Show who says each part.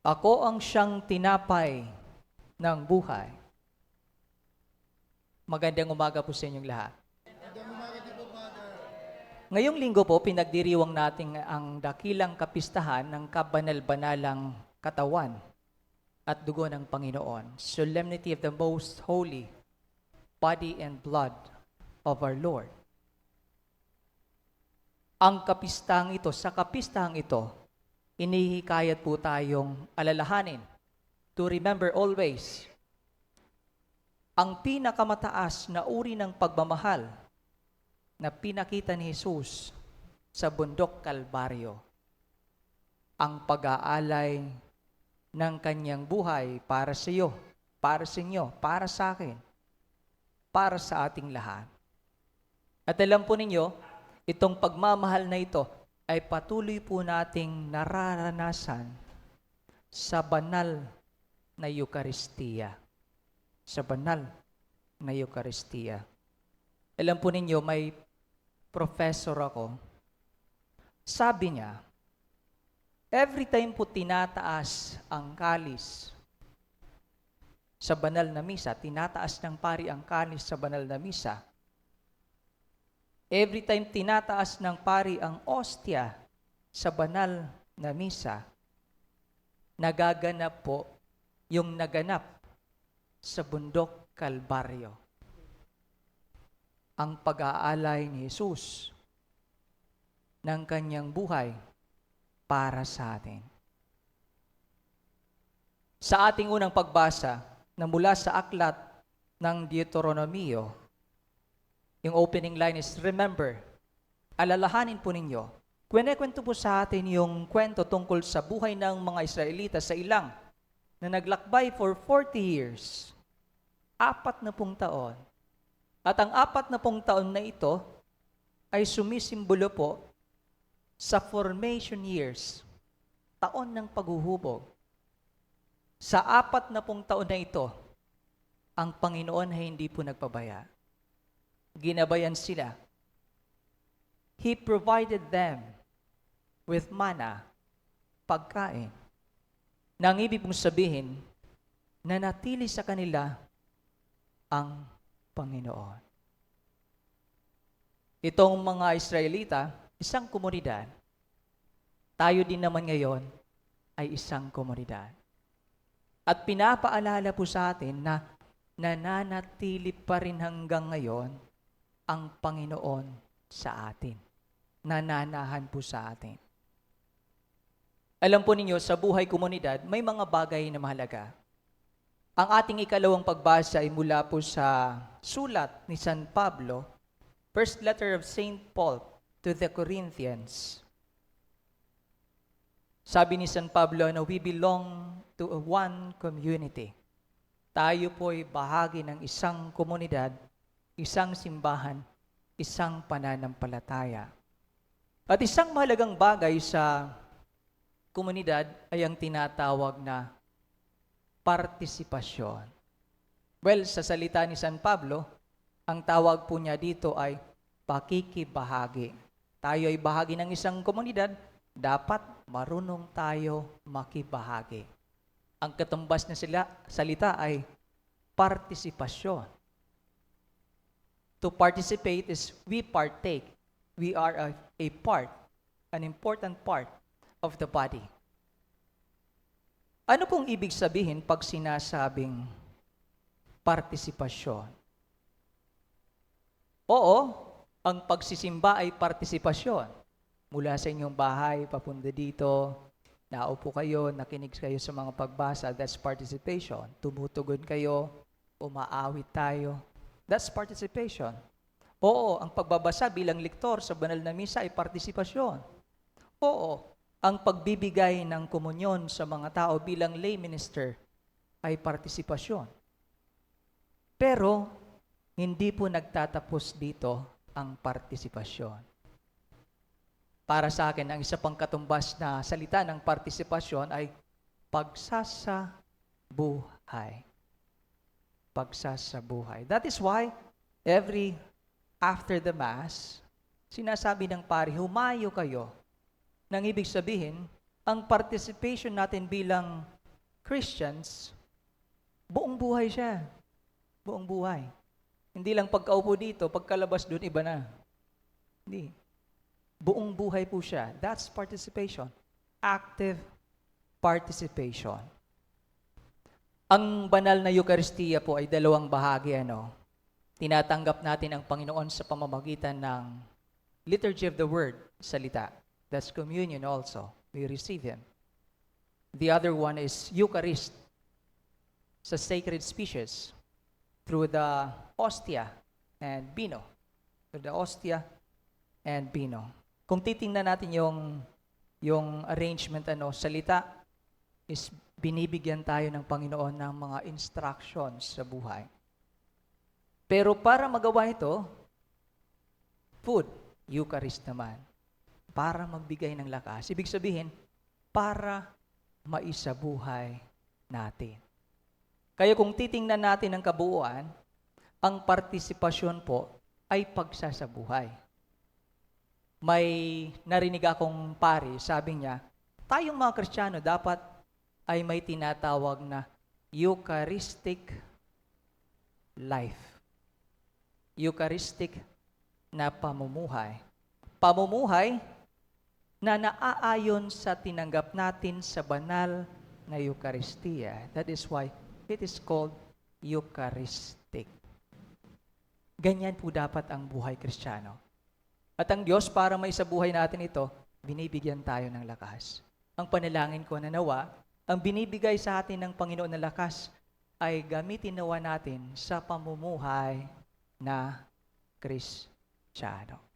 Speaker 1: Ako ang siyang tinapay ng buhay. Magandang umaga po sa inyong lahat. Ngayong linggo po, pinagdiriwang natin ang dakilang kapistahan ng kabanal-banalang katawan at dugo ng Panginoon, Solemnity of the Most Holy Body and Blood of our Lord. Ang kapistahang ito, sa kapistahang ito, inihikayat po tayong alalahanin to remember always ang pinakamataas na uri ng pagmamahal na pinakita ni Jesus sa bundok Kalbaryo. Ang pag-aalay ng kanyang buhay para sa iyo, para sa inyo, para sa akin, para sa ating lahat. At alam po ninyo, itong pagmamahal na ito ay patuloy po nating nararanasan sa banal na Eucharistia. Sa banal na Eucharistia. Alam po ninyo, may professor ako. Sabi niya, every time po tinataas ang kalis sa banal na misa, tinataas ng pari ang kalis sa banal na misa, every time tinataas ng pari ang ostia sa banal na misa, nagaganap po yung naganap sa bundok Kalbaryo. Ang pag-aalay ni Jesus ng kanyang buhay para sa atin. Sa ating unang pagbasa na mula sa aklat ng Deuteronomio, yung opening line is, remember, alalahanin po ninyo, kwento po sa atin yung kwento tungkol sa buhay ng mga Israelita sa ilang na naglakbay for 40 years, 40 taon. At ang 40 taon na ito ay sumisimbolo po sa formation years, taon ng paghuhubog. Sa 40 taon na ito, ang Panginoon ay hindi po nagpabaya. Ginabayan sila. He provided them with manna, pagkain. Nang ibig mong sabihin, nanatili sa kanila ang Panginoon. Itong mga Israelita, isang komunidad. Tayo din naman ngayon ay isang komunidad. At pinapaalala po sa atin na nananatili pa rin hanggang ngayon ang Panginoon sa atin. Nananahan po sa atin. Alam po ninyo, sa buhay komunidad, may mga bagay na mahalaga. Ang ating ikalawang pagbasa ay mula po sa sulat ni San Pablo, first letter of St. Paul to the Corinthians. Sabi ni San Pablo na we belong to a one community. Tayo po ay bahagi ng isang komunidad, isang simbahan, isang pananampalataya. At isang mahalagang bagay sa komunidad ay ang tinatawag na partisipasyon. Well, sa salita ni San Pablo, ang tawag po niya dito ay pakikibahagi. Tayo ay bahagi ng isang komunidad, dapat marunong tayo makibahagi. Ang katumbas na salita ay partisipasyon. To participate is we partake. We are a part, an important part of the body. Ano pong ibig sabihin pag sinasabing partisipasyon? Oo, ang pagsisimba ay partisipasyon. Mula sa inyong bahay, papunta dito, naupo kayo, nakinig kayo sa mga pagbasa, that's participation. Tumutugon kayo, umaawit tayo, that's participation. Oo, ang pagbabasa bilang lektor sa banal na misa ay partisipasyon. Oo, ang pagbibigay ng komunyon sa mga tao bilang lay minister ay partisipasyon. Pero, hindi po nagtatapos dito ang partisipasyon. Para sa akin, ang isa pang katumbas na salita ng partisipasyon ay pagsasabuhay. Pagsasabuhay. That is why, after the Mass, sinasabi ng pari, humayo kayo. Nang ibig sabihin, ang participation natin bilang Christians, buong buhay siya. Buong buhay. Hindi lang pagkaupo dito, pagkalabas doon, iba na. Hindi. Buong buhay po siya. That's participation. Active participation. Ang banal na Eucharistia po ay dalawang bahagi. Tinatanggap natin ang Panginoon sa pamamagitan ng liturgy of the word, salita. That's communion also. We receive Him. The other one is Eucharist, sa sacred species, through the hostia and vino. Through the hostia and vino. Kung titingnan natin yung arrangement, salita is binibigyan tayo ng Panginoon ng mga instructions sa buhay. Pero para magawa ito, food, Eucharist naman, para magbigay ng lakas. Ibig sabihin, para maisabuhay natin. Kaya kung titingnan natin ang kabuuan, ang partisipasyon po ay pagsasabuhay. May narinig akong pari, sabi niya, tayong mga Kristiyano dapat ay may tinatawag na Eucharistic life. Eucharistic na pamumuhay. Pamumuhay na naaayon sa tinanggap natin sa banal na Eucharistia. That is why it is called Eucharistic. Ganyan po dapat ang buhay Kristiyano. At ang Diyos, para maisabuhay natin ito, binibigyan tayo ng lakas. Ang panalangin ko na nawa, ang binibigay sa atin ng Panginoon na lakas ay gamitin nawa natin sa pamumuhay na Kristiyano.